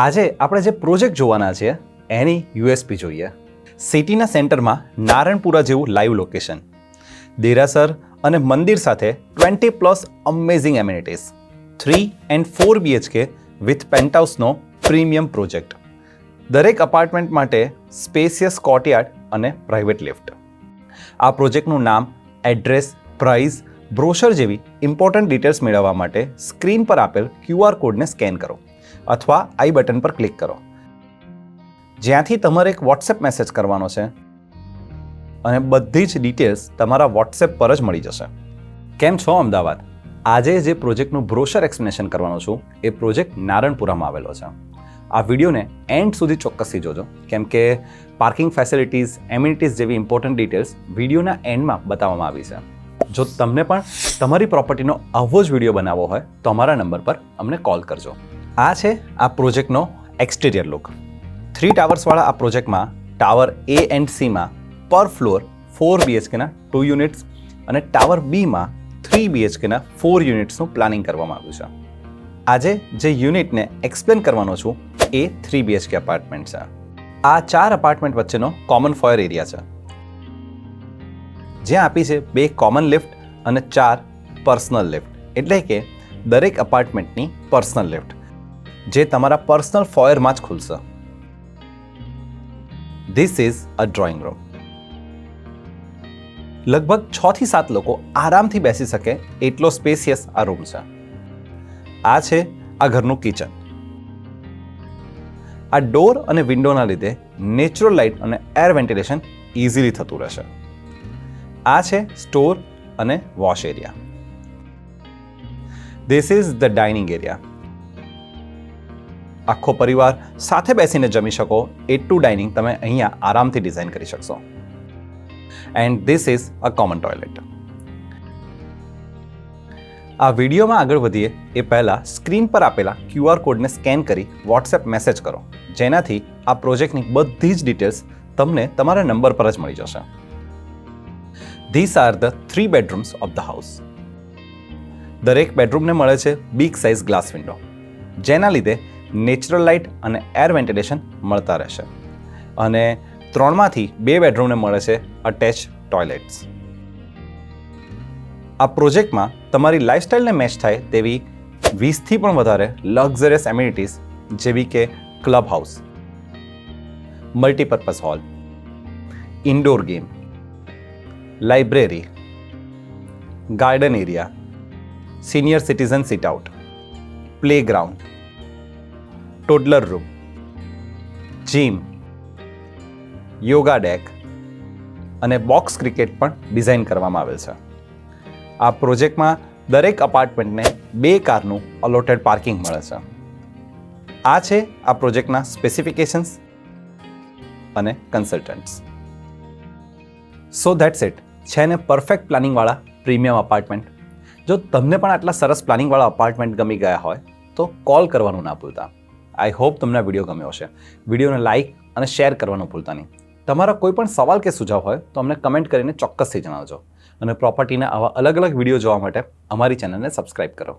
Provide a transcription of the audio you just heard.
આજે આપણે જે પ્રોજેક્ટ જોવાના છે એની યુએસપી જોઈએ. સિટીના સેન્ટરમાં નારણપુરા જેવું લાઈવ લોકેશન, દેરાસર અને મંદિર સાથે 20+ amazing amenities, 3 and 4 BHK with પેન્ટહાઉસનો પ્રીમિયમ પ્રોજેક્ટ. દરેક અપાર્ટમેન્ટ માટે સ્પેસિયસ કોર્ટયાર્ડ અને પ્રાઇવેટ લિફ્ટ. આ પ્રોજેક્ટનું નામ, એડ્રેસ, પ્રાઇસ, બ્રોશર જેવી ઇમ્પોર્ટન્ટ ડિટેલ્સ મેળવવા માટે સ્ક્રીન પર આપેલ QR કોડને સ્કેન કરો અથવા આઈ બટન પર ક્લિક કરો, જ્યાંથી તમારે એક વોટ્સએપ મેસેજ કરવાનો છે અને બધી જ ડિટેલ્સ તમારા વોટ્સએપ પર જ મળી જશે. કેમ છો અમદાવાદ? આજે જે પ્રોજેક્ટનું બ્રોશર એક્સપ્લેનેશન કરવાનો છું એ પ્રોજેક્ટ નારણપુરામાં આવેલો છે. આ વિડીયોને એન્ડ સુધી ચોક્કસથી જોજો, કેમ કે પાર્કિંગ ફેસિલિટીઝ, એમ્યુનિટીઝ જેવી ઇમ્પોર્ટન્ટ ડિટેલ્સ વિડીયોના એન્ડમાં બતાવવામાં આવી છે. જો તમને પણ તમારી પ્રોપર્ટીનો આવો જ વિડીયો બનાવવો હોય તો અમારા નંબર પર અમને કોલ કરજો. આ છે આ પ્રોજેક્ટનો એક્સટિરિયર લુક. 3 ટાવર્સવાળા આ પ્રોજેક્ટમાં ટાવર A and C માં પર ફ્લોર 4 BHKના 2 યુનિટ્સ અને ટાવર B માં 3 BHKના 4 યુનિટ્સનું પ્લાનિંગ કરવામાં આવ્યું છે. આજે જે યુનિટને એક્સપ્લેન કરવાનો છું એ 3 BHK અપાર્ટમેન્ટ છે. આ 4 અપાર્ટમેન્ટ વચ્ચેનો કોમન ફોયર એરિયા છે, જ્યાં આપી છે 2 કોમન લિફ્ટ અને 4 પર્સનલ લિફ્ટ, એટલે કે દરેક અપાર્ટમેન્ટની પર્સનલ લિફ્ટ જે તમારા પર્સનલ ફોયરમાં જ ખુલશે. This is a drawing room. લગભગ 6 થી 7 લોકો આરામથી બેસી શકે એટલો સ્પેસિયસ આ રૂમ છે. આ છે આ ઘરનું કિચન. આ ડોર અને વિન્ડોના લીધે નેચરલ લાઇટ અને એર વેન્ટિલેશન ઇઝીલી થતું રહેશે. આ છે સ્ટોર અને wash area. This is the dining area. આખો પરિવાર સાથે બેસીને જમી શકો એટલું ડાઇનિંગ તમે અહીંયા આરામથી ડિઝાઇન કરી શકશો. And this is a common toilet. આ વિડીયોમાં આગળ વધીએ એ પહેલાં સ્ક્રીન પર આપેલા QR કોડને સ્કેન કરી વોટ્સએપ મેસેજ કરો, જેનાથી આ પ્રોજેક્ટની બધી જ ડિટેલ્સ તમને તમારા નંબર પર જ મળી જશે. This are the 3 bedrooms of the house. દરેક બેડરૂમને મળે છે બિગ સાઇઝ ગ્લાસ વિન્ડો, જેના લીધે નેચરલ લાઇટ અને એર વેન્ટિલેશન મળતા રહેશે. અને 3માંથી 2 બેડરૂમને મળે છે અટેચ ટોયલેટ્સ. આ પ્રોજેક્ટમાં તમારી લાઇફસ્ટાઇલને મેચ થાય તેવી 20થી પણ વધારે લક્ઝરિયસ એમ્યુનિટીઝ જેવી કે club house, multipurpose hall, indoor game, library, garden area, senior citizen sit out, playground, toddler room, gym, yoga deck અને બોક્સ ક્રિકેટ પણ ડિઝાઇન કરવામાં આવેલ છે. આ પ્રોજેક્ટમાં દરેક અપાર્ટમેન્ટને 2 કારનું અલોટેડ પાર્કિંગ મળે છે. આ છે આ પ્રોજેક્ટના સ્પેસિફિકેશન્સ અને કન્સલ્ટન્ટ્સ. So that's it. છે ને પરફેક્ટ પ્લાનિંગવાળા પ્રીમિયમ અપાર્ટમેન્ટ. જો તમને પણ આટલા સરસ પ્લાનિંગવાળા અપાર્ટમેન્ટ ગમી ગયા હોય તો કોલ કરવાનું ના ભૂલતા. આઈ હોપ તમને આ વિડીયો ગમ્યો હશે. વિડીયોને લાઇક અને શેર કરવાનું ભૂલતા નહીં. તમારા કોઈ પણ સવાલ કે સુઝાવ હોય તો અમને કમેન્ટ કરીને ચોક્કસથી જણાવજો. અને પ્રોપર્ટીના આવા અલગ અલગ વિડીયો જોવા માટે અમારી ચેનલને સબસ્ક્રાઇબ કરો.